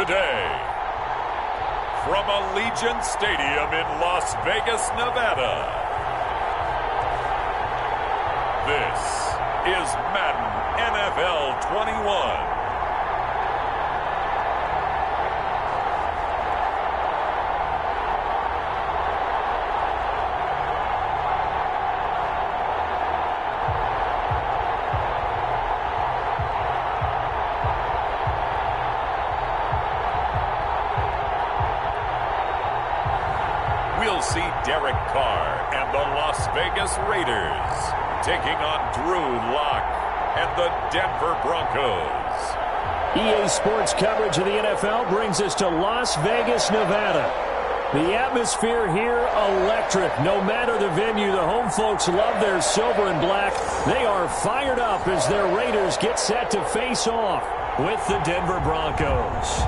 today, from Allegiant Stadium in Las Vegas, Nevada, this is Madden NFL 21. We'll see Derek Carr and the Las Vegas Raiders taking on Drew Lock and the Denver Broncos. EA Sports coverage of the NFL brings us to Las Vegas, Nevada. The atmosphere here, electric. No matter the venue, the home folks love their silver and black. They are fired up as their Raiders get set to face off with the Denver Broncos.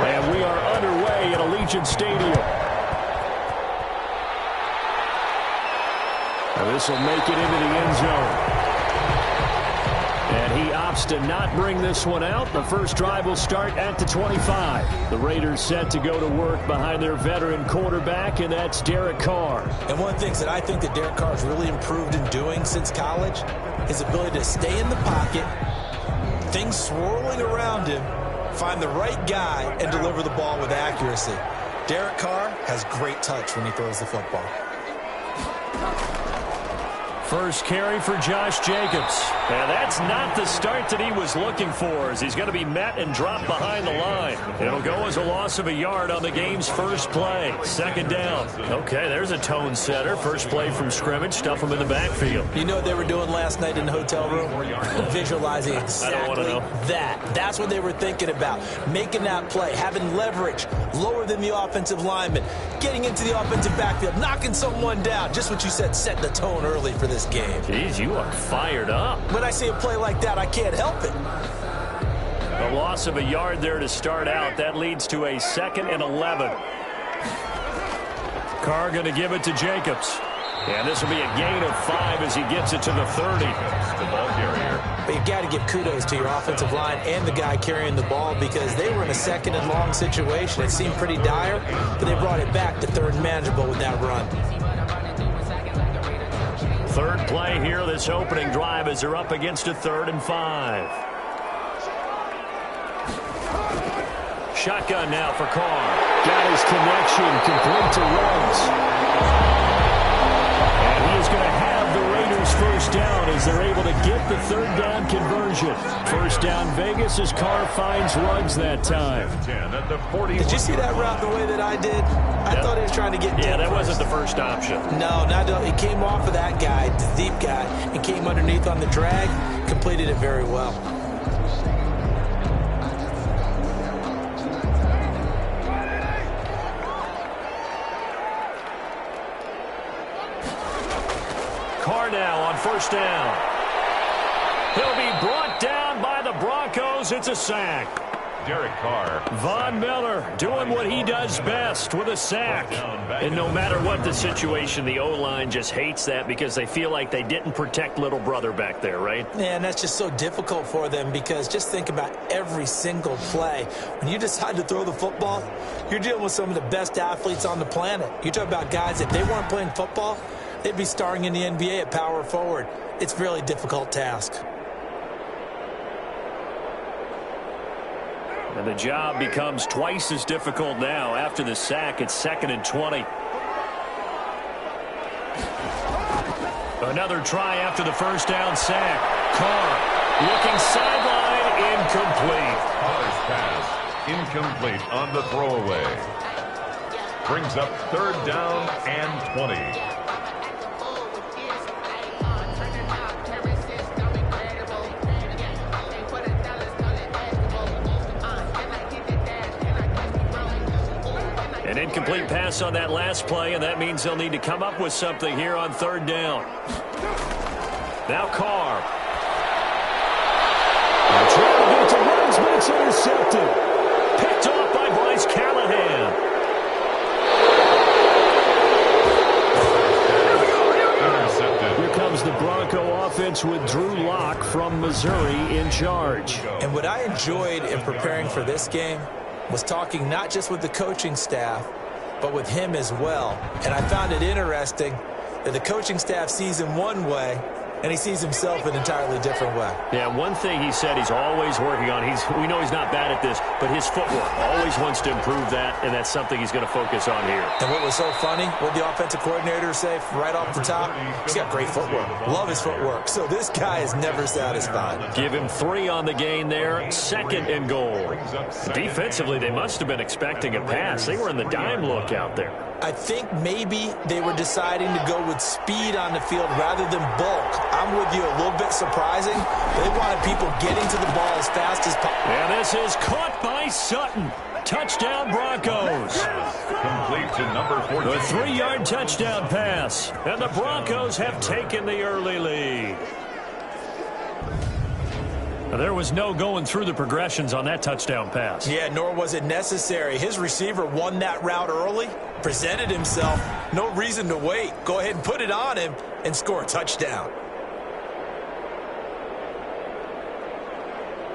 And we are underway at Allegiant Stadium. And this will make it into the end zone. And he opts to not bring this one out. The first drive will start at the 25. The Raiders set to go to work behind their veteran quarterback, and that's Derek Carr. And one of the things that I think that Derek Carr has really improved in doing since college, his ability to stay in the pocket, things swirling around him, find the right guy, and deliver the ball with accuracy. Derek Carr has great touch when he throws the football. First carry for Josh Jacobs. And that's not the start that he was looking for, as he's going to be met and dropped behind the line. It'll go as a loss of a yard on the game's first play. Second down. Okay, there's a tone setter. First play from scrimmage. Stuff him in the backfield. You know what they were doing last night in the hotel room? Visualizing exactly that. That's what they were thinking about. Making that play, having leverage, lower than the offensive lineman, getting into the offensive backfield, knocking someone down. Just what you said, set the tone early for this game. Jeez, you are fired up. When I see a play like that, I can't help it. A loss of a yard there to start out. That leads to a 2nd and 11. Carr going to give it to Jacobs. And this will be a gain of 5 as he gets it to the 30. The ball carrier. But you got to give kudos to your offensive line and the guy carrying the ball, because they were in a 2nd and long situation. It seemed pretty dire, but they brought it back to 3rd and manageable with that run. Third play here, this opening drive, as they're up against a 3rd and 5. Shotgun now for Carr. Got his connection, complete to Ruggs. And he is going to have the Raiders first down as they're able to get the 3rd down conversion. First down Vegas as Carr finds Ruggs that time. Did you see that route the way that I did? I thought he was trying to get deep. Yeah, that wasn't the first option. No, it came off of that guy, the deep guy, and came underneath on the drag, completed it very well. Carr now on first down. He'll be brought down by the Broncos. It's a sack. Derek Carr. Von Miller doing what he does best with a sack. And no matter what the situation, the O-line just hates that because they feel like they didn't protect little brother back there, right? Yeah, and that's just so difficult for them, because just think about every single play. When you decide to throw the football, you're dealing with some of the best athletes on the planet. You talk about guys, if they weren't playing football, they'd be starring in the NBA at power forward. It's a really difficult task. And the job becomes twice as difficult now. After the sack, it's 2nd and 20. Another try after the first down sack. Carr looking sideline, incomplete. Carr's pass incomplete on the throwaway. Brings up 3rd down and 20. incomplete pass on that last play, and that means they'll need to come up with something here on third down. Now Carr. Trying to get it to Ruggs, but it's intercepted. Picked off by Bryce Callahan. Here comes the Bronco offense with Drew Lock from Missouri in charge. And what I enjoyed in preparing for this game was talking not just with the coaching staff, but with him as well. And I found it interesting that the coaching staff sees him one way, and he sees himself an entirely different way. Yeah, one thing he said he's always working on, we know he's not bad at this, but his footwork, always wants to improve that, and that's something he's going to focus on here. And what was so funny, what the offensive coordinator say right off the top, he's got great footwork. Love his footwork. So this guy is never satisfied. Give him 3 on the gain there, 2nd and goal. Defensively, they must have been expecting a pass. They were in the dime look out there. I think maybe they were deciding to go with speed on the field rather than bulk. I'm with you, a little bit surprising. They wanted people getting to the ball as fast as possible. And this is caught by Sutton. Touchdown Broncos. Complete to number 14. The 3-yard touchdown pass. And the Broncos have taken the early lead. There was no going through the progressions on that touchdown pass. Yeah, nor was it necessary. His receiver won that route early, presented himself. No reason to wait. Go ahead and put it on him and score a touchdown.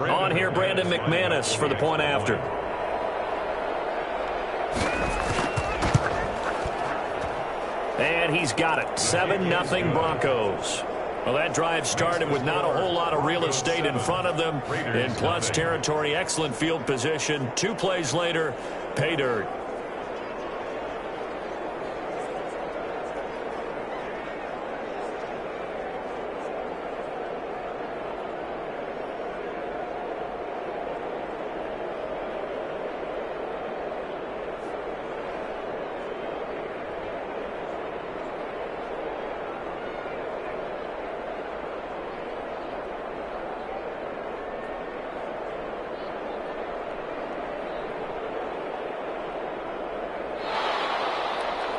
On here, Brandon McManus for the point after. And he's got it. 7-0 Broncos. Well, that drive started with not a whole lot of real estate in front of them. In plus territory, excellent field position. 2 plays later, pay dirt.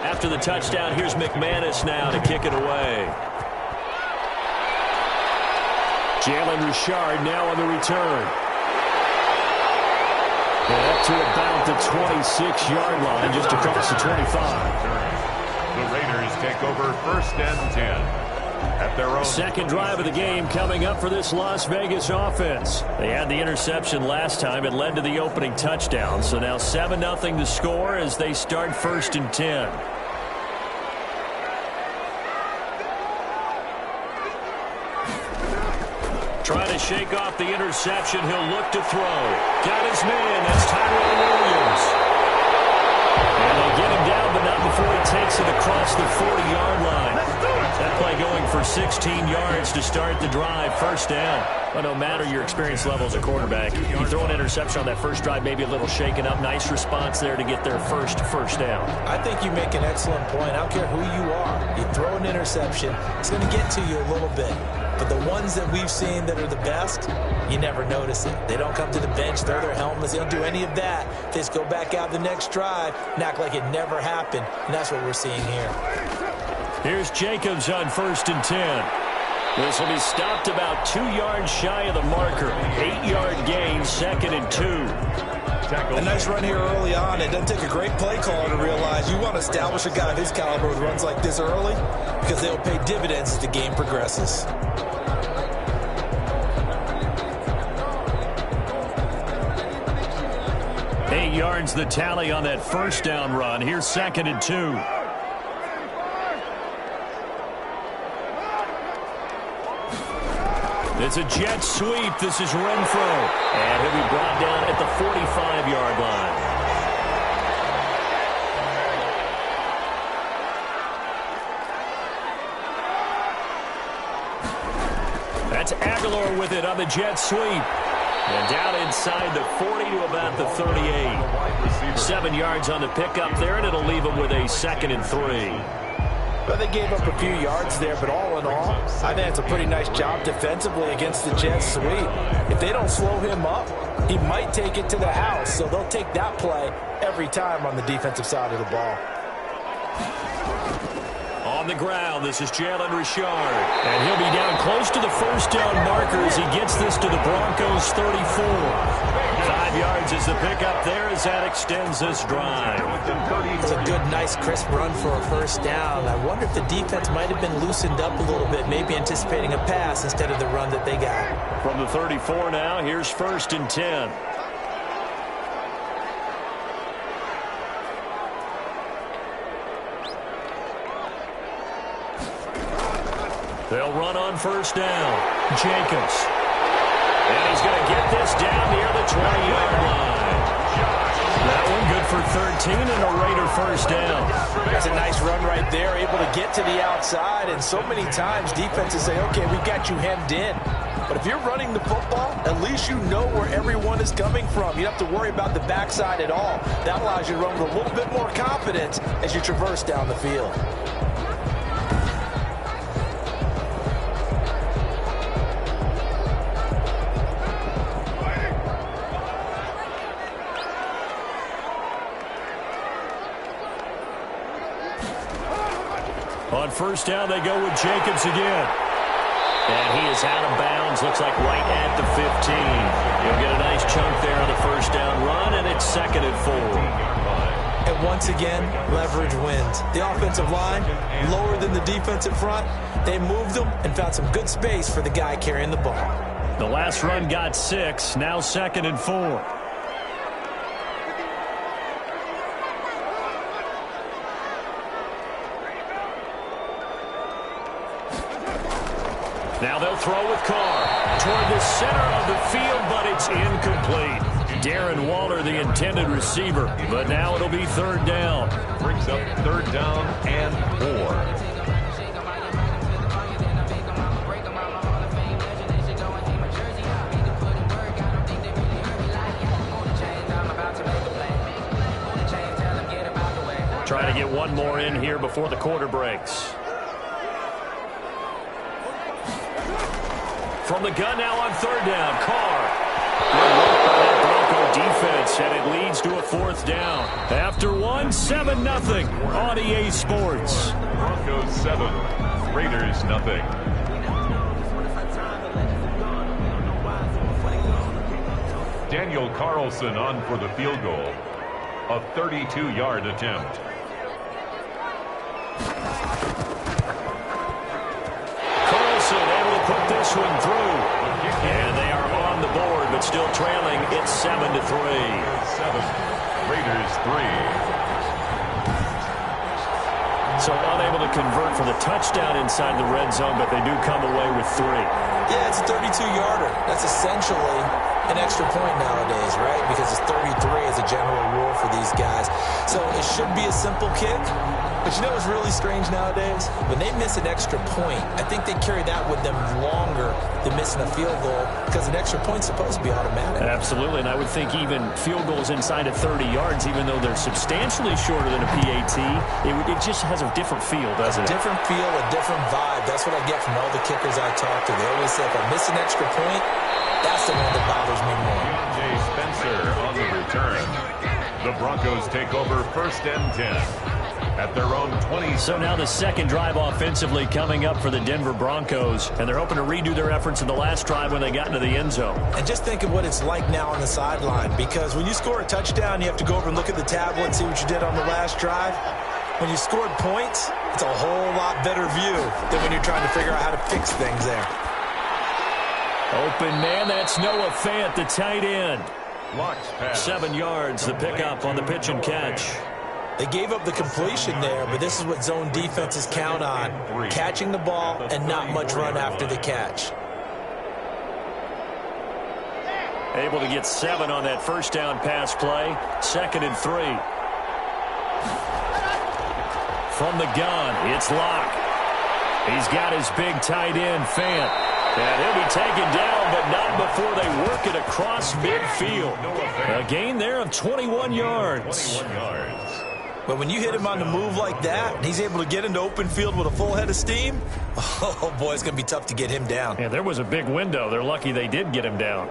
After the touchdown, here's McManus now to kick it away. Jalen Richard now on the return. And up to about the 26-yard line, just across the 25. The Raiders take over 1st and 10. At their own. Second drive of the game coming up for this Las Vegas offense. They had the interception last time. It led to the opening touchdown. So now 7-0 to score as they start 1st and 10. Trying to shake off the interception. He'll look to throw. Got his man. That's Tyrell Williams. And they'll get him down, but not before he takes it across the 40-yard line. That play going for 16 yards to start the drive. 1st down. But no matter your experience level as a quarterback, you throw an interception on that first drive, maybe a little shaken up. Nice response there to get their first down. I think you make an excellent point. I don't care who you are. You throw an interception, it's going to get to you a little bit. But the ones that we've seen that are the best, you never notice it. They don't come to the bench, throw their helmets. They don't do any of that. They just go back out the next drive and act like it never happened. And that's what we're seeing here. Here's Jacobs on 1st and 10. This will be stopped about 2 yards shy of the marker. 8-yard gain, 2nd and 2. A nice run here early on. It doesn't take a great play caller to realize you want to establish a guy of his caliber with runs like this early because they will pay dividends as the game progresses. 8 yards the tally on that 1st down run. Here's 2nd and 2. It's a jet sweep. This is Renfro. And he'll be brought down at the 45-yard line. That's Aguilar with it on the jet sweep. And down inside the 40 to about the 38. 7 yards on the pickup there, and it'll leave them with a 2nd and 3. Well, they gave up a few yards there, but all in all, I think it's a pretty nice job defensively against the jet sweep. If they don't slow him up, He might take it to the house, so they'll take that play every time on the defensive side of the ball. On the ground, this is Jalen Richard. And he'll be down close to the first down marker as he gets this to the Broncos 34. 5 yards is the pickup there as that extends this drive. It's a good, nice, crisp run for a first down. I wonder if the defense might have been loosened up a little bit, maybe anticipating a pass instead of the run that they got. From the 34 now, here's 1st and 10. They'll run on first down. Jacobs. And he's going to get this down near the 20-yard line. That one good for 13 and a Raider first down. That's a nice run right there, able to get to the outside. And so many times defenses say, okay, we've got you hemmed in. But if you're running the football, at least you know where everyone is coming from. You don't have to worry about the backside at all. That allows you to run with a little bit more confidence as you traverse down the field. On first down, they go with Jacobs again. And he is out of bounds, looks like right at the 15. He'll get a nice chunk there on the first down run, and it's 2nd and 4. And once again, leverage wins. The offensive line, lower than the defensive front. They moved them and found some good space for the guy carrying the ball. The last run got 6, now 2nd and 4. Now they'll throw with Carr toward the center of the field, but it's incomplete. Darren Waller, the intended receiver, but now it'll be 3rd down. Brings up 3rd down and 4. Trying to get one more in here before the quarter breaks. From the gun now on 3rd down, Carr. Good work by that Bronco defense, and it leads to a 4th down. After 7-0 on EA Sports. Broncos 7, Raiders 0. Daniel Carlson on for the field goal. A 32-yard attempt. Carlson able to put this one through. And they are on the board, but still trailing. It's 7-3. 7, Raiders 3. So unable to convert for the touchdown inside the red zone, but they do come away with 3. Yeah, it's a 32-yarder. That's essentially an extra point nowadays, right? Because it's 33 as a general rule for these guys. So it should be a simple kick. But you know what's really strange nowadays? When they miss an extra point, I think they carry that with them longer than missing a field goal because an extra point's supposed to be automatic. Absolutely, and I would think even field goals inside of 30 yards, even though they're substantially shorter than a PAT, it just has a different feel, doesn't it? A different feel, a different vibe. That's what I get from all the kickers I talk to. They always say, if I miss an extra point, that's the one that bothers me more. Jay Spencer on the return. The Broncos take over 1st and 10. At their own 20. So now the second drive offensively coming up for the Denver Broncos, and they're hoping to redo their efforts in the last drive when they got into the end zone. And just think of what it's like now on the sideline, because when you score a touchdown, you have to go over and look at the tablet and see what you did on the last drive. When you scored points, it's a whole lot better view than when you're trying to figure out how to fix things there. Open man, that's Noah Fant, the tight end. Locks pass. 7 yards, the pickup on the pitch and catch. They gave up the completion there, but this is what zone defenses count on. Catching the ball and not much run after the catch. Able to get 7 on that first down pass play. 2nd and 3. From the gun, it's Locke. He's got his big tight end, Fant. And he'll be taken down, but not before they work it across midfield. A gain there of 21 yards. 21 yards. But when you hit him on the move like that, and he's able to get into open field with a full head of steam, oh, boy, it's going to be tough to get him down. Yeah, there was a big window. They're lucky they did get him down.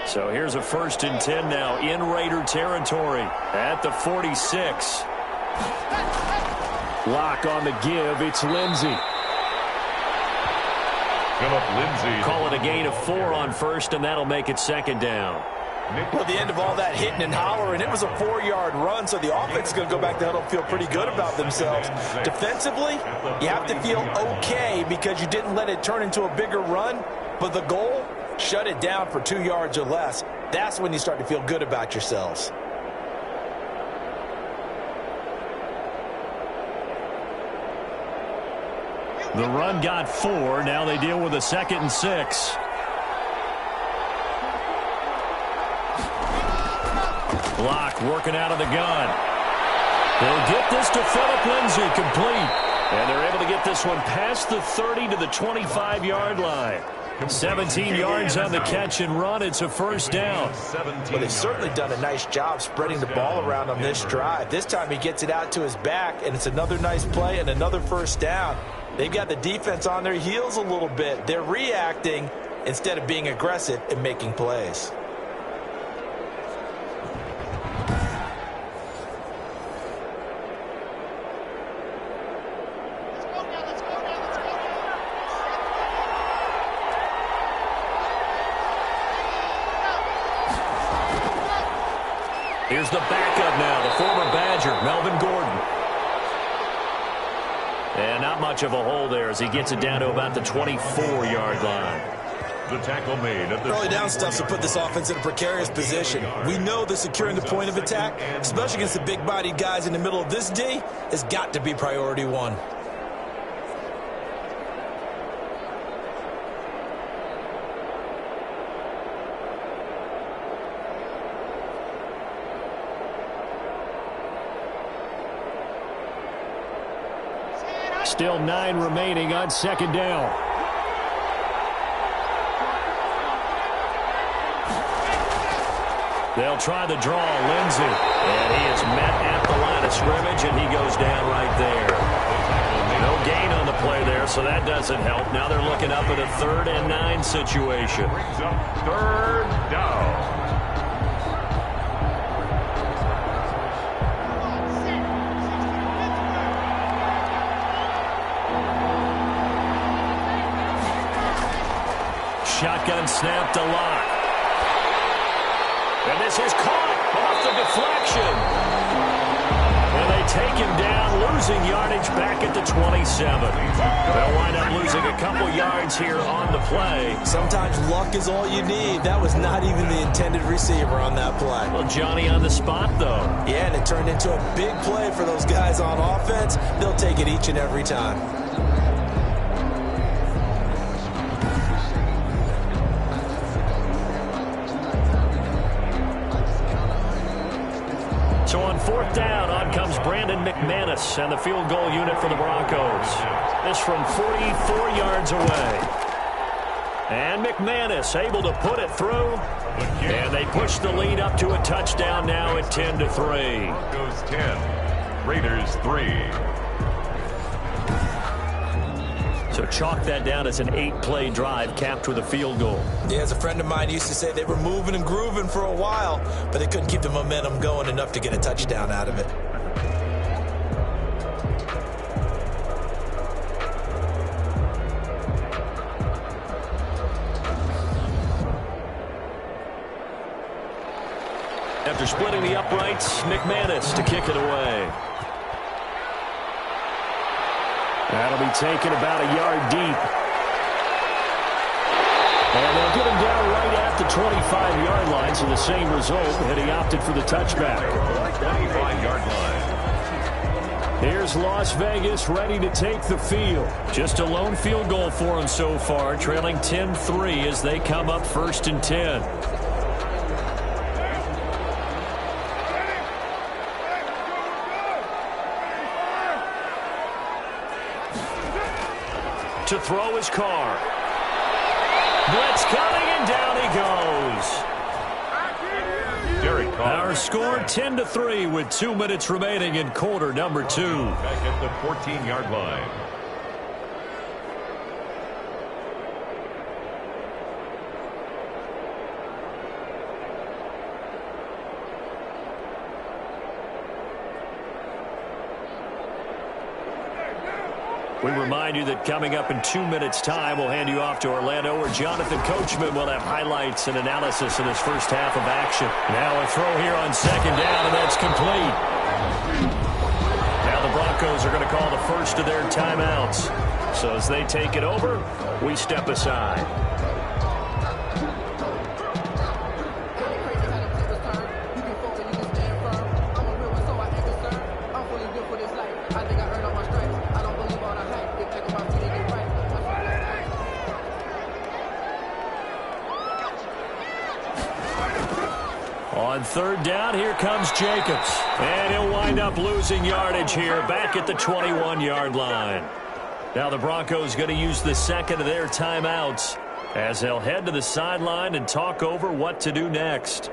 So here's a 1st and 10 now in Raider territory at the 46. Lock on the give. It's Lindsey. Philip Lindsey. Call it a gain of 4 on 1st, and that'll make it 2nd down. Well, the end of all that hitting and hollering, it was a 4-yard run, so the offense is going to go back to huddle and feel pretty good about themselves. Defensively, you have to feel okay because you didn't let it turn into a bigger run, but the goal, shut it down for 2 yards or less. That's when you start to feel good about yourselves. The run got 4. Now they deal with a 2nd and 6. Block working out of the gun. They'll get this to Philip Lindsey, complete. And they're able to get this one past the 30 to the 25-yard line. 17 yards on the catch and run. It's a 1st down. Well, they've certainly done a nice job spreading the ball around on this drive. This time he gets it out to his back, and it's another nice play and another 1st down. They've got the defense on their heels a little bit. They're reacting instead of being aggressive and making plays. Here's the backup now, the former Badger, Melvin Gordon. And not much of a hole there as he gets it down to about the 24-yard line. The tackle made at the early down stuff to put this offense in a precarious position. We know that securing the point of attack, especially against the big-bodied guys in the middle of this D, has got to be priority 1. Still 9 remaining on 2nd down. They'll try the draw, Lindsey. And he is met at the line of scrimmage, and he goes down right there. No gain on the play there, so that doesn't help. Now they're looking up at a 3rd and 9 situation. 3rd down. Shotgun snap to Lock. And this is caught off the deflection. And they take him down, losing yardage back at the 27. They'll wind up losing a couple yards here on the play. Sometimes luck is all you need. That was not even the intended receiver on that play. Well, Johnny on the spot, though. Yeah, and it turned into a big play for those guys on offense. They'll take it each and every time. So on 4th down, on comes Brandon McManus and the field goal unit for the Broncos. This from 44 yards away. And McManus able to put it through. And they push the lead up to a touchdown now at 10-3. Broncos 10, Raiders 3. So chalk that down as an 8-play drive capped with a field goal. Yeah, as a friend of mine used to say, they were moving and grooving for a while, but they couldn't keep the momentum going enough to get a touchdown out of it. After splitting the uprights, McManus to kick it away. That'll be taken about a yard deep. And they'll get him down right at the 25-yard line, so the same result, and he opted for the touchback. 25-yard line. Here's Las Vegas ready to take the field. Just a lone field goal for them so far, trailing 10-3 as they come up 1st and 10. To throw his car. Blitz coming, and down he goes. Derek Carr. Our score 10-3 with 2 minutes remaining in quarter number 2. Back at the 14-yard line. We remind you that coming up in 2 minutes' time, we'll hand you off to Orlando, where Jonathan Coachman will have highlights and analysis in his first half of action. Now a throw here on second down, and that's complete. Now the Broncos are going to call the first of their timeouts. So as they take it over, we step aside. On third down, here comes Jacobs. And he'll wind up losing yardage here back at the 21-yard line. Now the Broncos going to use the second of their timeouts as they'll head to the sideline and talk over what to do next.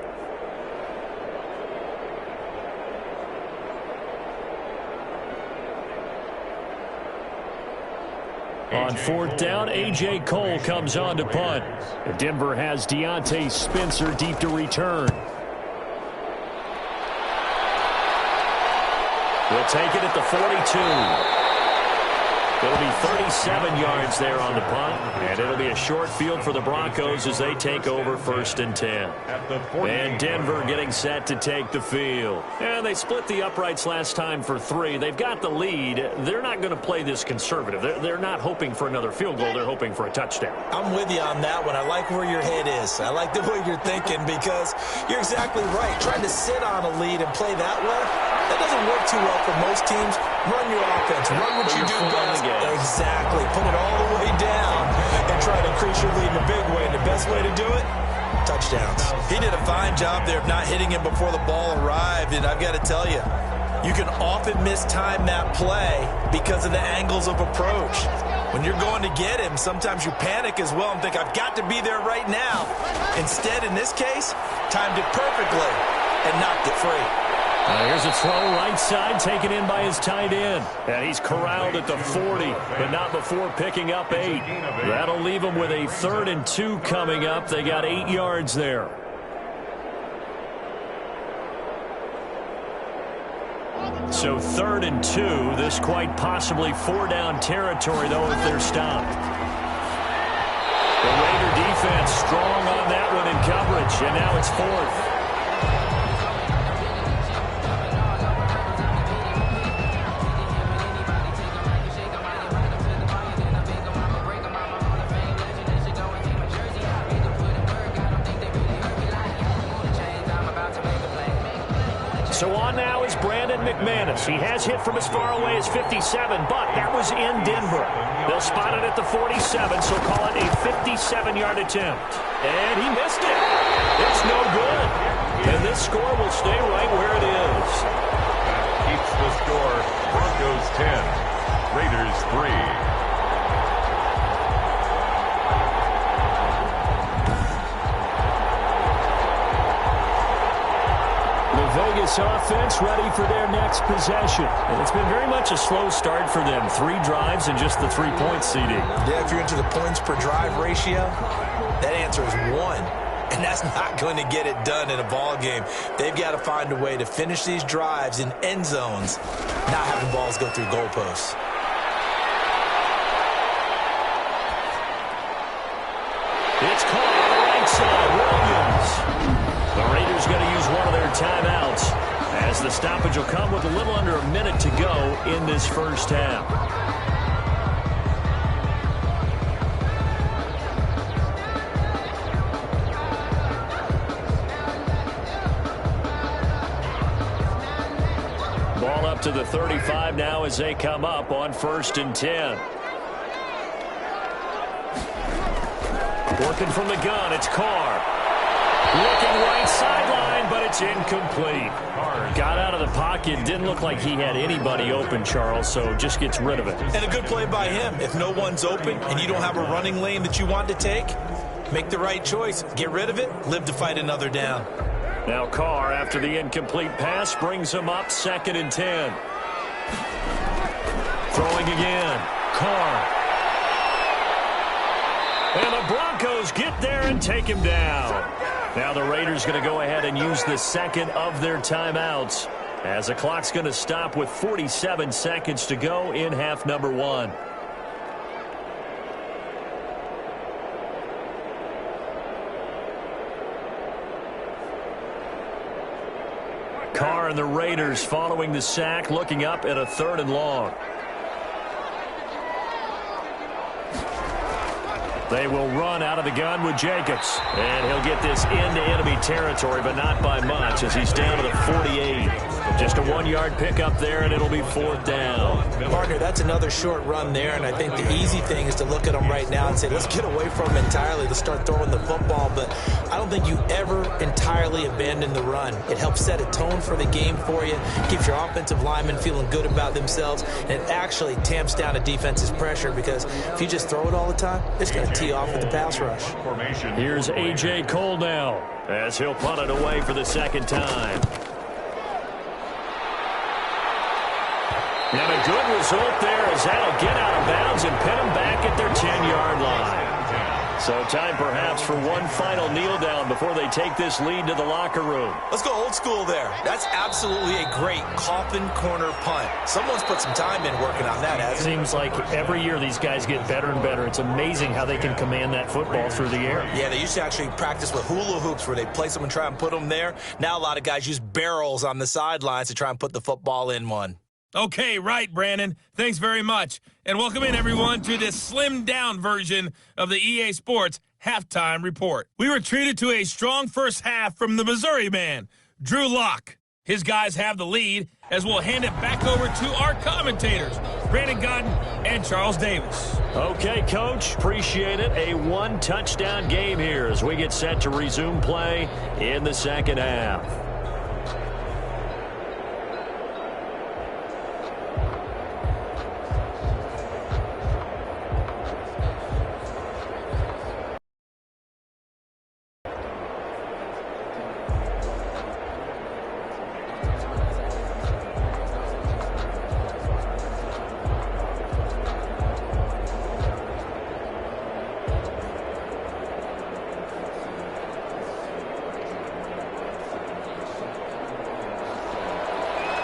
On fourth down, A.J. Cole comes on to punt. Denver has Deontay Spencer deep to return. We'll take it at the 42. It'll be 37 yards there on the punt, and it'll be a short field for the Broncos as they take over first and 10. And Denver getting set to take the field. And they split the uprights last time for 3. They've got the lead. They're not going to play this conservative. They're not hoping for another field goal. They're hoping for a touchdown. I'm with you on that one. I like where your head is. I like the way you're thinking because you're exactly right. Trying to sit on a lead and play that way, that doesn't work too well for most teams. Run your offense. Run what you do best. Exactly. Put it all the way down and try to increase your lead in a big way. And the best way to do it, touchdowns. He did a fine job there of not hitting him before the ball arrived. And I've got to tell you, you can often mistime that play because of the angles of approach. When you're going to get him, sometimes you panic as well and think, I've got to be there right now. Instead, in this case, timed it perfectly and knocked it free. Here's a throw right side taken in by his tight end. And he's corralled at the 40, but not before picking up 8. That'll leave him with a 3rd and 2 coming up. They got 8 yards there. So 3rd and 2. This quite possibly 4-down territory, though, if they're stopped. The Raider defense strong on that one in coverage, and now it's 4th. So on now is Brandon McManus. He has hit from as far away as 57, but that was in Denver. They'll spot it at the 47, so call it a 57-yard attempt. And he missed it. It's no good. And this score will stay right where it is. That keeps the score. Broncos 10, Raiders 3. Vegas offense ready for their next possession. And it's been very much a slow start for them. 3 drives and just the 3-point seeding. Yeah, if you're into the points per drive ratio, that answer is 1. And that's not going to get it done in a ball game. They've got to find a way to finish these drives in end zones, not having balls go through goalposts. It's caught on the right side. Williams. The Raiders going to use one of their timeouts as the stoppage will come with a little under a minute to go in this first half. Ball up to the 35 now as they come up on 1st and 10. Working from the gun, it's Carr. Looking right sideline, but it's incomplete. Got out of the pocket. Didn't look like he had anybody open, Charles, so just gets rid of it. And a good play by him. If no one's open and you don't have a running lane that you want to take, make the right choice. Get rid of it. Live to fight another down. Now Carr, after the incomplete pass, brings him up 2nd and 10. Throwing again. Carr. And the Broncos get there and take him down. Now the Raiders going to go ahead and use the second of their timeouts as the clock's going to stop with 47 seconds to go in half number 1. Carr and the Raiders following the sack, looking up at a 3rd and long. They will run out of the gun with Jacobs. And he'll get this into enemy territory, but not by much as he's down to the 48. Just a 1-yard pickup there, and it'll be 4th down. Partner, that's another short run there, and I think the easy thing is to look at them right now and say, let's get away from them entirely. Let's start throwing the football. But I don't think you ever entirely abandon the run. It helps set a tone for the game for you, keeps your offensive linemen feeling good about themselves, and it actually tamps down a defense's pressure because if you just throw it all the time, it's going to tee off with the pass rush. Here's A.J. Cole now as he'll punt it away for the 2nd time. And a good result there as that'll get out of bounds and pin them back at their 10-yard line. So time perhaps for one final kneel down before they take this lead to the locker room. Let's go old school there. That's absolutely a great coffin corner punt. Someone's put some time in working on that, hasn't it? Seems like every year these guys get better and better. It's amazing how they can command that football through the air. Yeah, they used to actually practice with hula hoops where they place them and try and put them there. Now a lot of guys use barrels on the sidelines to try and put the football in one. Okay, right, Brandon. Thanks very much. And welcome in, everyone, to this slimmed-down version of the EA Sports Halftime Report. We were treated to a strong first half from the Missouri man, Drew Lock. His guys have the lead as we'll hand it back over to our commentators, Brandon Godden and Charles Davis. Okay, Coach, appreciate it. A 1-touchdown game here as we get set to resume play in the second half.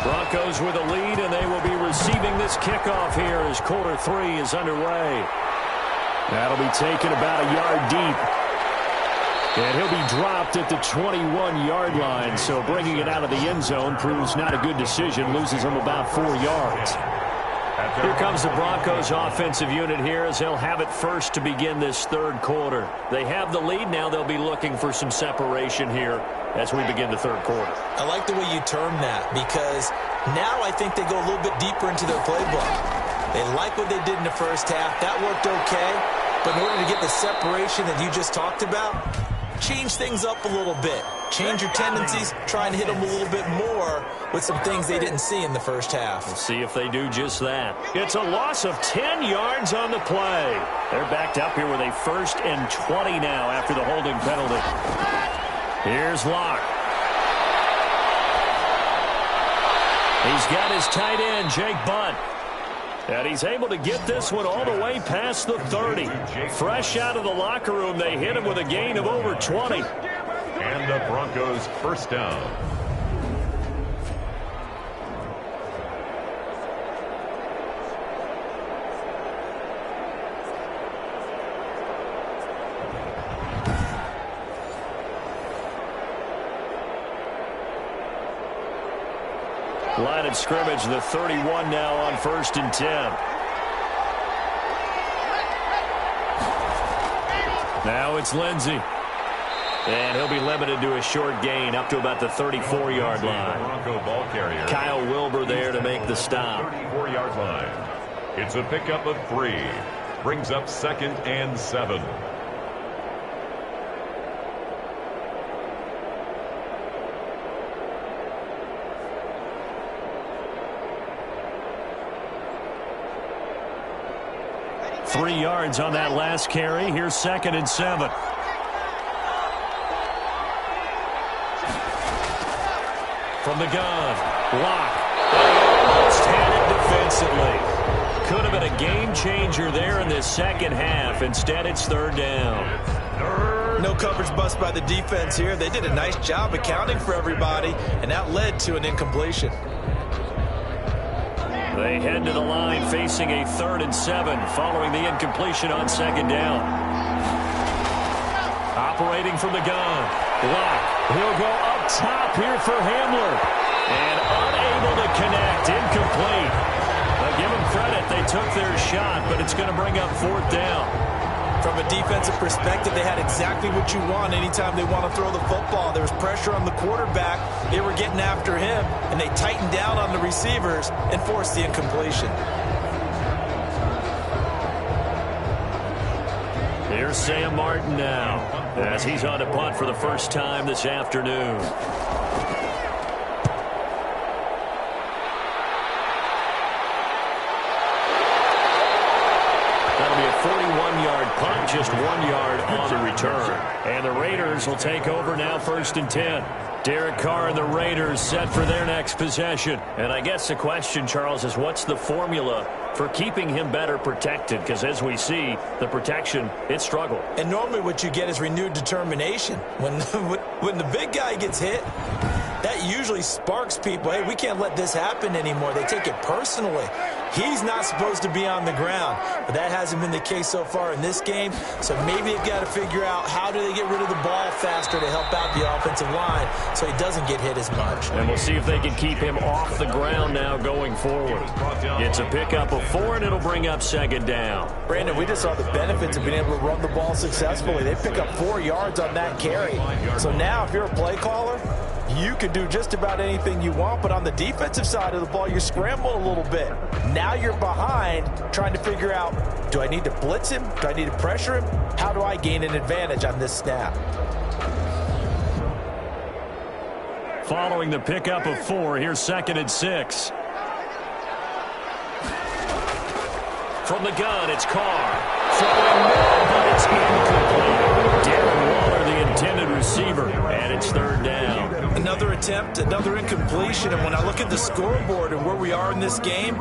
Broncos with a lead, and they will be receiving this kickoff here as quarter 3 is underway. That'll be taken about a yard deep. And he'll be dropped at the 21-yard line, so bringing it out of the end zone proves not a good decision, loses him about 4 yards. Here comes the Broncos offensive unit here as they'll have it first to begin this 3rd quarter. They have the lead now. They'll be looking for some separation here as we begin the 3rd quarter. I like the way you term that because now I think they go a little bit deeper into their playbook. They like what they did in the first half. That worked okay. But in order to get the separation that you just talked about, change things up a little bit. Change your tendencies, try and hit them a little bit more with some things they didn't see in the first half. We'll see if they do just that. It's a loss of 10 yards on the play. They're backed up here with a 1st and 20 now after the holding penalty. Here's Locke. He's got his tight end, Jake Bunt. And he's able to get this one all the way past the 30. Fresh out of the locker room, they hit him with a gain of over 20. And the Broncos first down. Line of scrimmage, the 31 now on 1st and 10. Now it's Lindsey. And he'll be limited to a short gain up to about the 34-yard line. Bronco ball carrier. Kyle Wilbur there to make the stop. 34-yard line. It's a pickup of 3. Brings up 2nd and 7. Three yards on that last carry. Here's 2nd and 7. From the gun, Locke. Almost had it defensively. Could have been a game changer there in this second half. Instead, it's 3rd down. No coverage bust by the defense here. They did a nice job accounting for everybody, and that led to an incompletion. They head to the line facing a 3rd and 7 following the incompletion on 2nd down. Operating from the gun. Locke. He'll go up top here for Hamler. And unable to connect. Incomplete. Now give them credit. They took their shot, but it's going to bring up 4th down. From a defensive perspective, they had exactly what you want anytime they want to throw the football. There was pressure on the quarterback. They were getting after him, and they tightened down on the receivers and forced the incompletion. Here's Sam Martin now as he's on a punt for the first time this afternoon. That'll be a 41-yard punt, just 1 yard on the return. And the Raiders will take over now, 1st and 10. Derek Carr and the Raiders set for their next possession. And I guess the question, Charles, is what's the formula for keeping him better protected? Because as we see, the protection, it struggled. And normally what you get is renewed determination. When the big guy gets hit, that usually sparks people. Hey, we can't let this happen anymore. They take it personally. He's not supposed to be on the ground, but that hasn't been the case so far in this game. So maybe they've got to figure out how do they get rid of the ball faster to help out the offensive line so he doesn't get hit as much. And we'll see if they can keep him off the ground now going forward. It's a pickup of 4, and it'll bring up 2nd down. Brandon, we just saw the benefits of being able to run the ball successfully. They pick up 4 yards on that carry. So now if you're a play caller, you can do just about anything you want, but on the defensive side of the ball, you scramble a little bit. Now you're behind trying to figure out, do I need to blitz him? Do I need to pressure him? How do I gain an advantage on this snap? Following the pickup of 4, here's 2nd and 6. From the gun, it's Carr. Throwing mid, but it's incomplete. Darren Waller, the intended receiver, and it's 3rd down. Another attempt, another incompletion, and when I look at the scoreboard and where we are in this game,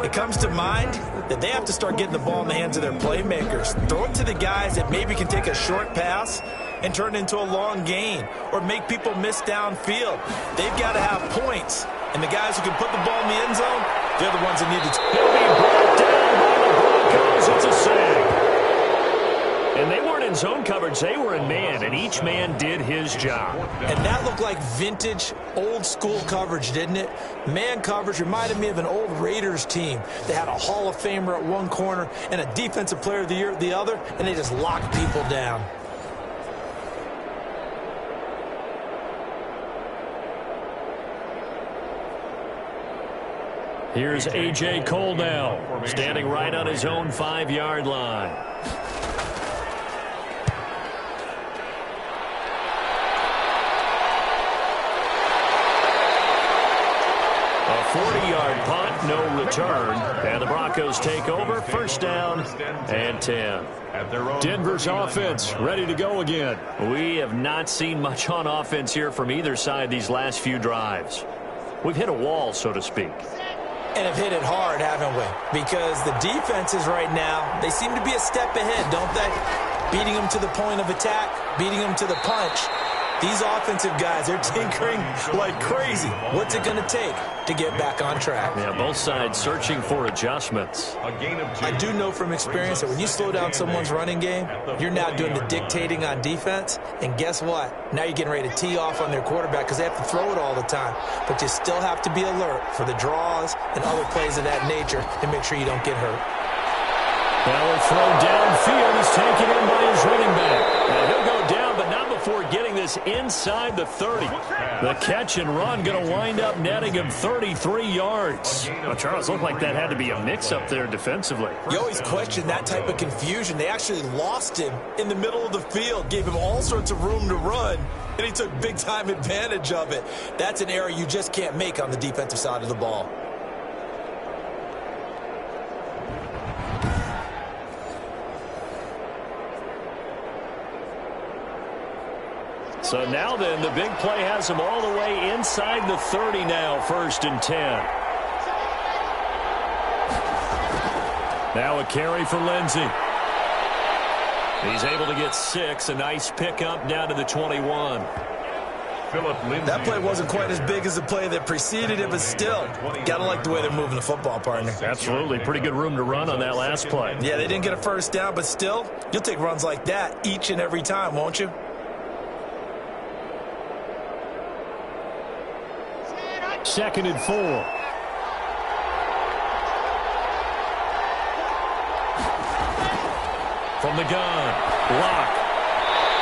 it comes to mind that they have to start getting the ball in the hands of their playmakers. Throw it to the guys that maybe can take a short pass and turn it into a long gain or make people miss downfield. They've got to have points, and the guys who can put the ball in the end zone, they're the ones that need to. He'll be brought down by the Broncos. It's a save. And they weren't in zone coverage. They were in man, and each man did his job. And that looked like vintage, old-school coverage, didn't it? Man coverage reminded me of an old Raiders team. They had a Hall of Famer at one corner and a Defensive Player of the Year at the other, and they just locked people down. Here's A.J. Cole now, standing right on his own 5-yard line. A 40-yard punt, no return, and the Broncos take over, 1st down and 10. Denver's offense ready to go again. We have not seen much on offense here from either side these last few drives. We've hit a wall, so to speak. And have hit it hard, haven't we? Because the defenses right now, they seem to be a step ahead, don't they? Beating them to the point of attack, beating them to the punch. These offensive guys, they're tinkering like crazy. What's it going to take to get back on track? Yeah, both sides searching for adjustments. I do know from experience that when you slow down someone's running game, you're now doing the dictating on defense. And guess what? Now you're getting ready to tee off on their quarterback because they have to throw it all the time. But you still have to be alert for the draws and other plays of that nature and make sure you don't get hurt. Now a throw downfield is taken in by his running back. Now he'll go down, but not before getting this inside the 30. The catch and run going to wind up netting him 33 yards. Well, Charles, looked like that had to be a mix-up there defensively. You always question that type of confusion. They actually lost him in the middle of the field, gave him all sorts of room to run, and he took big-time advantage of it. That's an error you just can't make on the defensive side of the ball. So now then, the big play has him all the way inside the 30 now, 1st and 10. Now a carry for Lindsey. He's able to get 6, a nice pickup down to the 21. That play wasn't quite as big as the play that preceded it, but still, got to like the way they're moving the football, partner. Absolutely. Pretty good room to run on that last play. Yeah, they didn't get a first down, but still, you'll take runs like that each and every time, won't you? 2nd and 4. From the gun, Locke.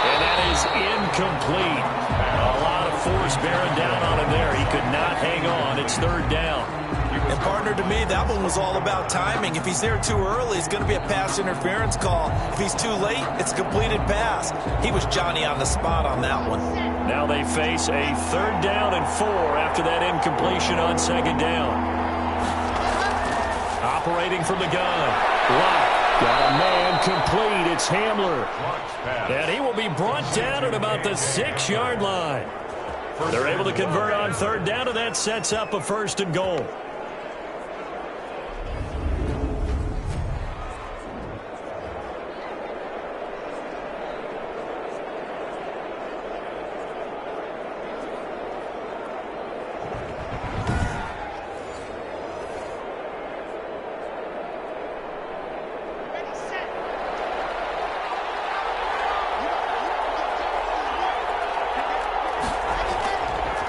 And that is incomplete. A lot of force bearing down on him there. He could not hang on. It's 3rd down. And partner, to me, that one was all about timing. If he's there too early, it's going to be a pass interference call. If he's too late, it's a completed pass. He was Johnny on the spot on that one. Now they face a 3rd down and 4 after that incompletion on 2nd down. Operating from the gun, Locke. Got a man complete. It's Hamler. And he will be brought down at about the 6-yard line. They're able to convert on 3rd down, and that sets up a 1st and goal.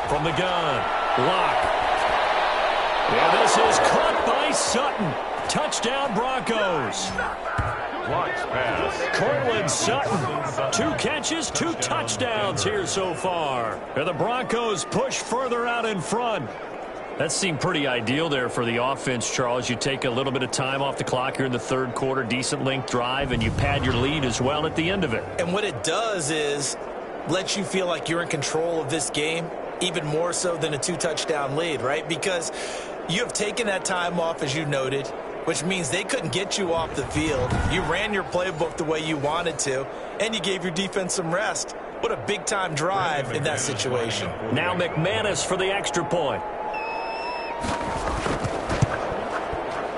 From the gun, Locke. And this is caught by Sutton. Touchdown, Broncos. Cortland Sutton. 2 catches, 2 touchdowns here so far. And the Broncos push further out in front. That seemed pretty ideal there for the offense, Charles. You take a little bit of time off the clock here in the 3rd quarter, decent length drive, and you pad your lead as well at the end of it. And what it does is lets you feel like you're in control of this game, even more so than a 2-touchdown lead, right? Because you have taken that time off, as you noted, which means they couldn't get you off the field. You ran your playbook the way you wanted to, and you gave your defense some rest. What a big-time drive in that situation. Now McManus for the extra point.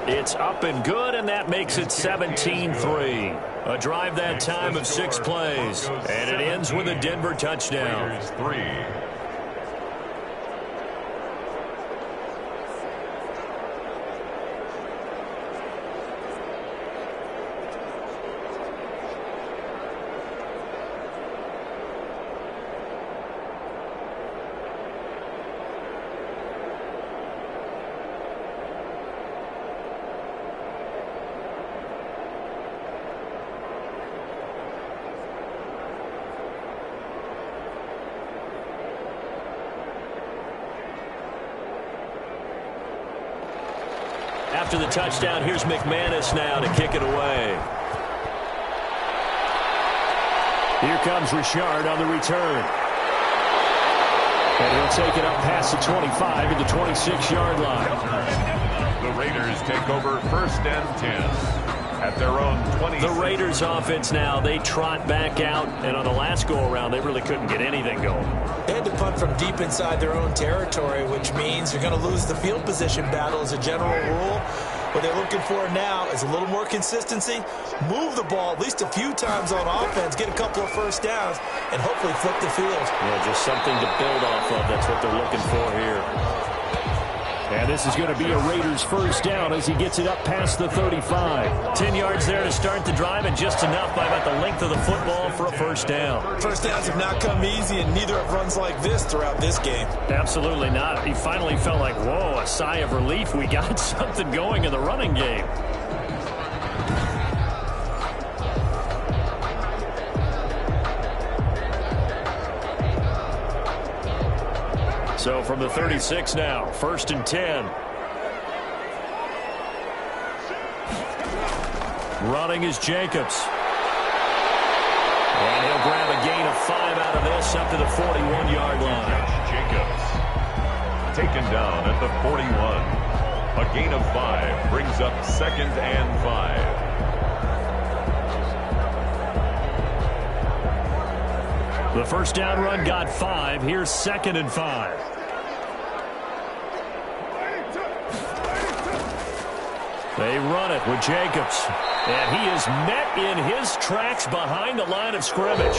It's up and good, and that makes it 17-3. A drive that time of 6 plays, and it ends with a Denver touchdown. After the touchdown, here's McManus now to kick it away. Here comes Richard on the return. And he'll take it up past the 25 to the 26-yard line. The Raiders take over 1st and 10 at their own 20. The Raiders offense now, they trot back out, and on the last go-around, they really couldn't get anything going. They had to punt from deep inside their own territory, which means you're going to lose the field position battle as a general rule. What they're looking for now is a little more consistency, move the ball at least a few times on offense, get a couple of 1st downs, and hopefully flip the field. Yeah, just something to build off of. That's what they're looking for here. And this is going to be a Raiders 1st down as he gets it up past the 35. 10 yards there to start the drive, and just enough by about the length of the football for a 1st down. 1st downs have not come easy, and neither have runs like this throughout this game. Absolutely not. He finally felt like, whoa, a sigh of relief. We got something going in the running game. So from the 36 now, 1st and 10. Running is Jacobs. And he'll grab a gain of 5 out of this up to the 41-yard line. Jacobs taken down at the 41. A gain of 5 brings up 2nd and 5. The 1st down run got 5. Here's 2nd and 5. They run it with Jacobs. And he is met in his tracks behind the line of scrimmage.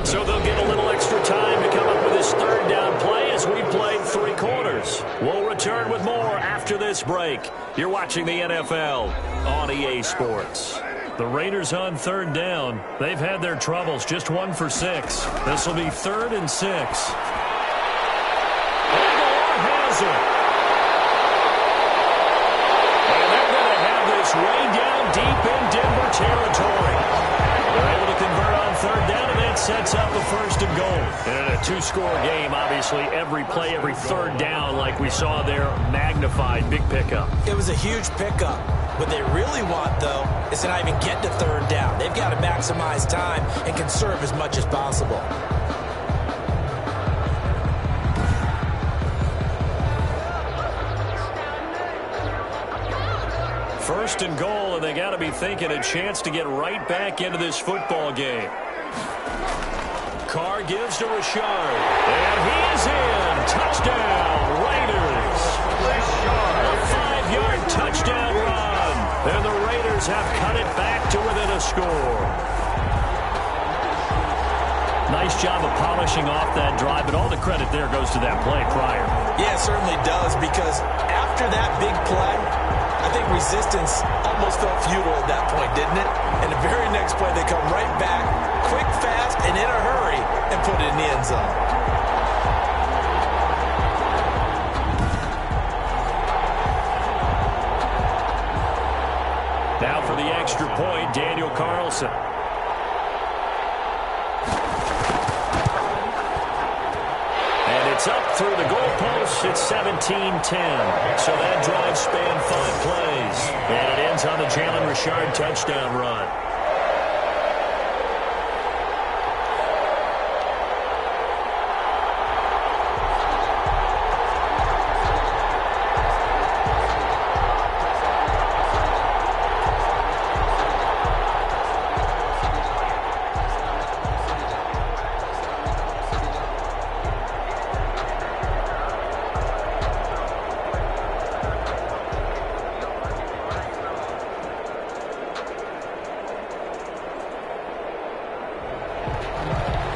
So they'll get a little extra time to come up with his 3rd down play as we played 3 quarters. We'll return with more after this break. You're watching the NFL on EA Sports. The Raiders on 3rd down. They've had their troubles, just 1 for 6. This will be 3rd and 6. Has throws it. And they're going to have this way down deep in Denver territory. They're able to convert on third down, and that sets up a first and goal. And in a two-score game, obviously, every play, every third down, like we saw there, magnified. Big pickup. It was a huge pickup. What they really want, though, is to not even get to third down. They've got to maximize time and conserve as much as possible. First and goal, and they got to be thinking a chance to get right back into this football game. Carr gives to Richard, and he is in. Touchdown, Raiders. A 5-yard touchdown run, and the Raiders have cut it back to within a score. Nice job of polishing off that drive, but all the credit there goes to that play prior. Yeah, it certainly does, because after that big play, I think resistance almost felt futile at that point, didn't it? And the very next play, they come right back, quick, fast, and in a hurry, and put it in the end zone. Now for the extra point, Daniel Carlson. And it's up through the goalpost. It's 17-10. So that drive spanned 5 plays. And it ends on the Jalen Richard touchdown run.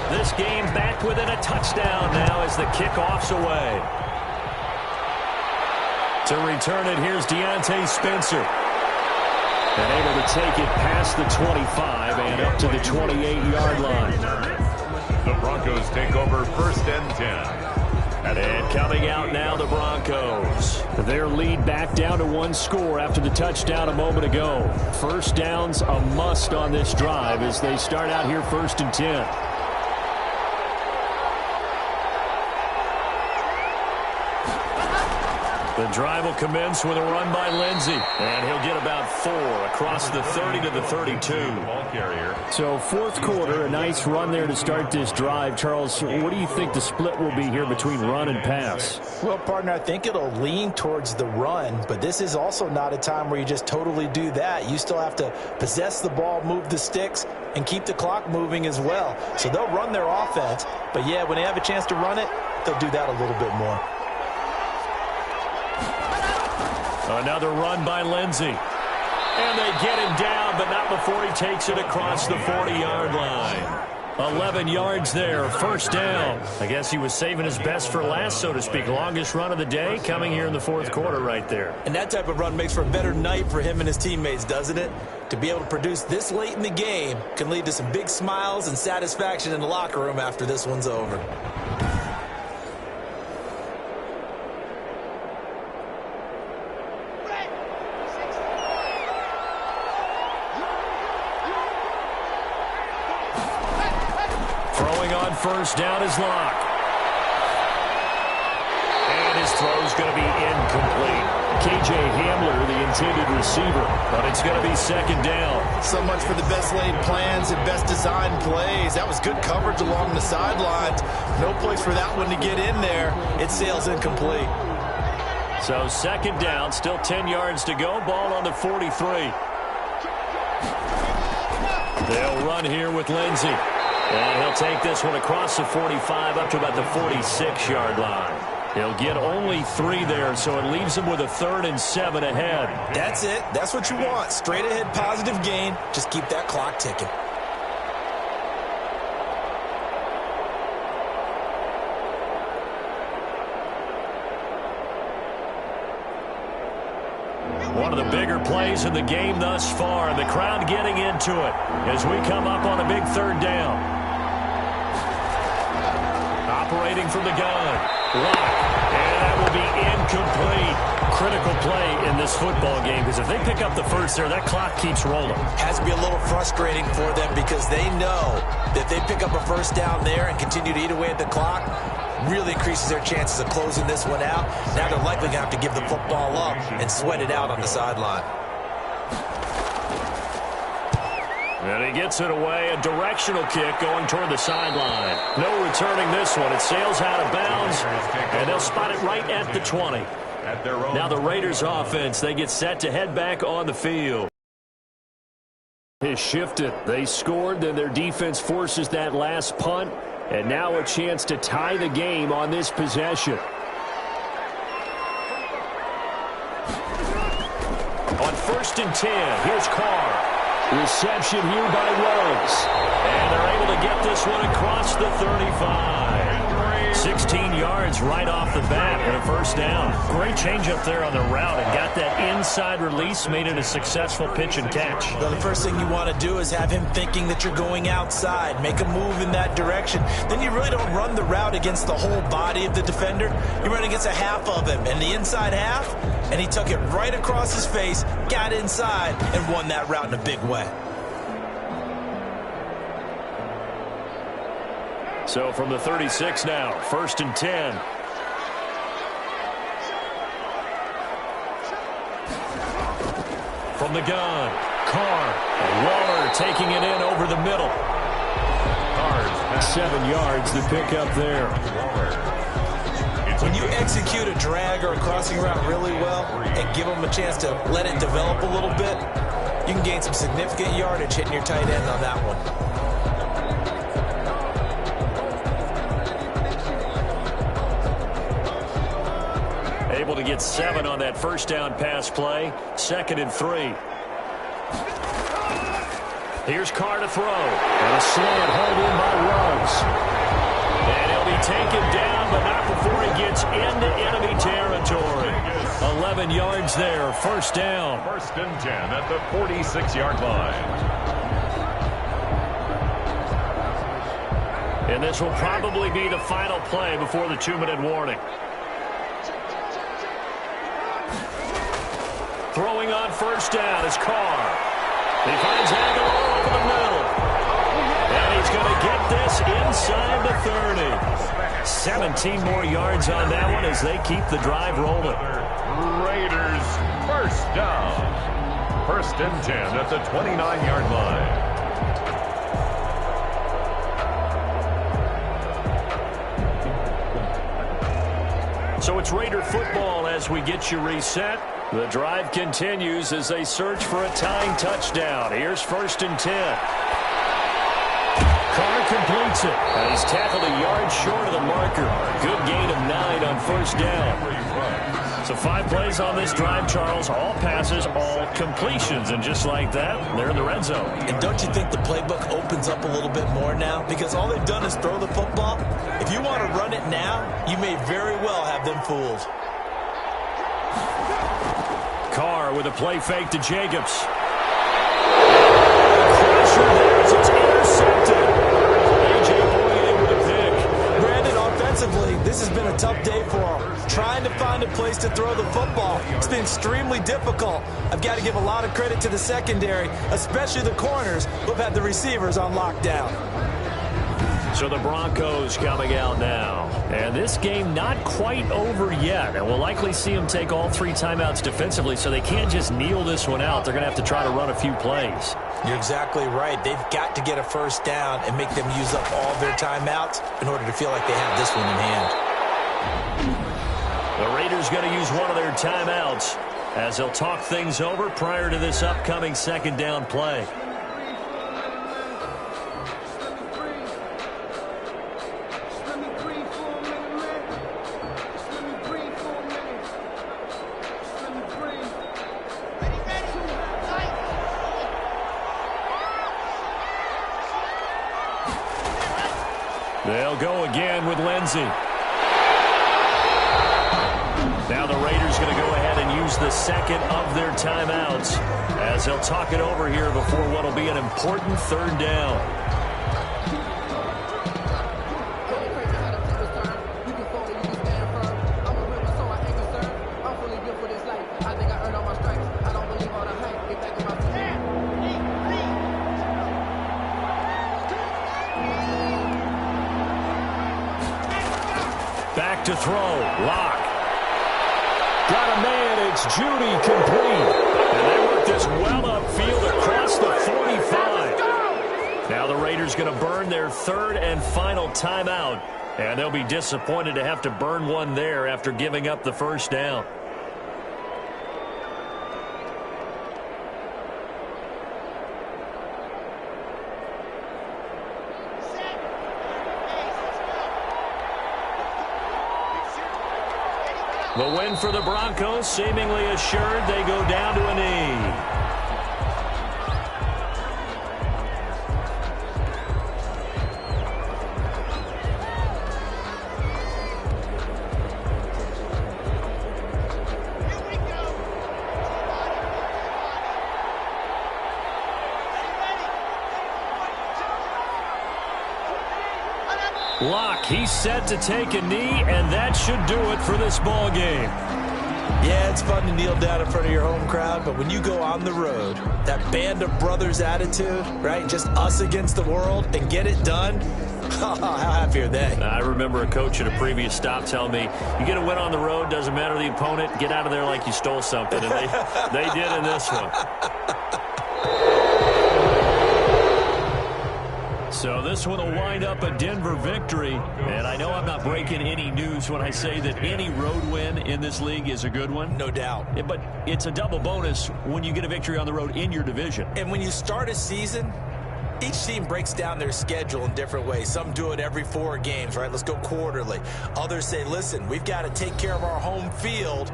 This game back within a touchdown now as the kickoff's away. To return it, here's Deontay Spencer. And able to take it past the 25 and up to the 28-yard line. The Broncos take over first and 10. And coming out now, the Broncos. Their lead back down to 1 score after the touchdown a moment ago. First down's a must on this drive as they start out here first and 10. The drive will commence with a run by Lindsey. And he'll get about 4 across the 30 to the 32. Ball carrier. So fourth quarter, a nice run there to start this drive. Charles, what do you think the split will be here between run and pass? Well, partner, I think it'll lean towards the run, but this is also not a time where you just totally do that. You still have to possess the ball, move the sticks, and keep the clock moving as well. So they'll run their offense, but yeah, when they have a chance to run it, they'll do that a little bit more. Another run by Lindsey. And they get him down, but not before he takes it across the 40-yard line. 11 yards there, first down. I guess he was saving his best for last, so to speak. Longest run of the day coming here in the fourth quarter right there. And that type of run makes for a better night for him and his teammates, doesn't it? To be able to produce this late in the game can lead to some big smiles and satisfaction in the locker room after this one's over. First down is Locke. And his throw's going to be incomplete. K.J. Hamler, the intended receiver, but it's going to be second down. So much for the best laid plans and best designed plays. That was good coverage along the sidelines. No place for that one to get in there. It sails incomplete. So second down, still 10 yards to go. Ball on the 43. They'll run here with Lindsey. And he'll take this one across the 45 up to about the 46-yard line. He'll get only 3 there, so it leaves him with a 3rd and 7 ahead. That's it. That's what you want. Straight ahead positive gain. Just keep that clock ticking. One of the bigger plays in the game thus far, and the crowd getting into it as we come up on a big third down. Operating from the gun. Lock. And that will be incomplete. Critical play in this football game, because if they pick up the first there, that clock keeps rolling. Has to be a little frustrating for them because they know that if they pick up a first down there and continue to eat away at the clock, really increases their chances of closing this one out. Now they're likely going to have to give the football up and sweat it out on the sideline. And he gets it away, a directional kick going toward the sideline. No returning this one. It sails out of bounds, and they'll spot it right at the 20. Now the Raiders offense, they get set to head back on the field. Has shifted. They scored, then their defense forces that last punt, and now a chance to tie the game on this possession. On 1st and 10, here's Carr. Reception here by Rose. And they're able to get this one across the 35. 16 yards right off the bat and a first down. Great change up there on the route and got that inside release, made it a successful pitch and catch. Well, the first thing you want to do is have him thinking that you're going outside, make a move in that direction. Then you really don't run the route against the whole body of the defender. You run against a half of him, and the inside half, and he took it right across his face, got inside, and won that route in a big way. So from the 36 now, 1st and 10. From the gun, Carr. And Waller taking it in over the middle. 7 yards to pick up there. When you execute a drag or a crossing route really well and give them a chance to let it develop a little bit, you can gain some significant yardage hitting your tight end on that one. Able to get 7 on that first down pass play. 2nd and 3. Here's Carr to throw. And a slant hold in by Rose. And he'll be taken down, but not before he gets into enemy territory. 11 yards there, first down. 1st and 10 at the 46-yard line. And this will probably be the final play before the 2-minute warning. Throwing on first down is Carr. He finds Aguilar over the middle. And he's going to get this inside the 30. 17 more yards on that one as they keep the drive rolling. Raiders first down. 1st and 10 at the 29-yard line. So it's Raider football as we get you reset. The drive continues as they search for a tying touchdown. Here's 1st and 10. Carr completes it. And he's tackled a yard short of the marker. Good gain of 9 on first down. So 5 plays on this drive, Charles. All passes, all completions. And just like that, they're in the red zone. And don't you think the playbook opens up a little bit more now? Because all they've done is throw the football. If you want to run it now, you may very well have them fooled. Carr with a play fake to Jacobs. Pressure there as it's intercepted. A.J. Boye with a pick. Brandon, offensively, this has been a tough day for him. Trying to find a place to throw the football. It's been extremely difficult. I've got to give a lot of credit to the secondary, especially the corners who've had the receivers on lockdown. So the Broncos coming out now. And this game not quite over yet. And we'll likely see them take all 3 timeouts defensively, so they can't just kneel this one out. They're going to have to try to run a few plays. You're exactly right. They've got to get a first down and make them use up all their timeouts in order to feel like they have this one in hand. The Raiders going to use one of their timeouts as they'll talk things over prior to this upcoming 2nd down play. They'll go again with Lindsey. Now the Raiders going to go ahead and use the 2nd of their timeouts as they'll talk it over here before what will be an important 3rd down. Back to throw. Locke. Got a man. It's Judy complete. And they work this well upfield across the 45. Now the Raiders going to burn their third and final timeout. And they'll be disappointed to have to burn one there after giving up the first down. The win for the Broncos, seemingly assured. They go down to a knee. Locke, he's set to take a knee, and that should do it for this ball game. Yeah, it's fun to kneel down in front of your home crowd, but when you go on the road, that band of brothers attitude, right, just us against the world, and get it done, how happy are they? I remember a coach at a previous stop telling me, you get a win on the road, doesn't matter the opponent, get out of there like you stole something, and they did in this one. So this one will wind up a Denver victory. And I know I'm not breaking any news when I say that any road win in this league is a good one. No doubt. But it's a double bonus when you get a victory on the road in your division. And when you start a season, each team breaks down their schedule in different ways. Some do it every 4 games, right? Let's go quarterly. Others say, listen, we've got to take care of our home field.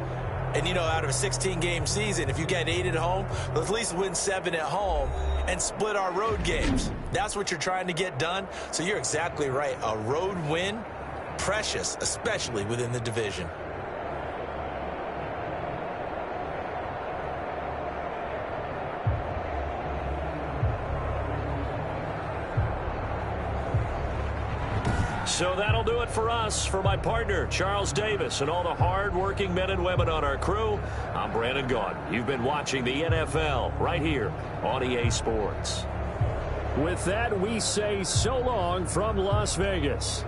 And, you know, out of a 16-game season, if you get 8 at home, let's at least win 7 at home and split our road games. That's what you're trying to get done. So you're exactly right. A road win, precious, especially within the division. So that'll do it for us. For my partner, Charles Davis, and all the hard-working men and women on our crew, I'm Brandon Gaudin. You've been watching the NFL right here on EA Sports. With that, we say so long from Las Vegas.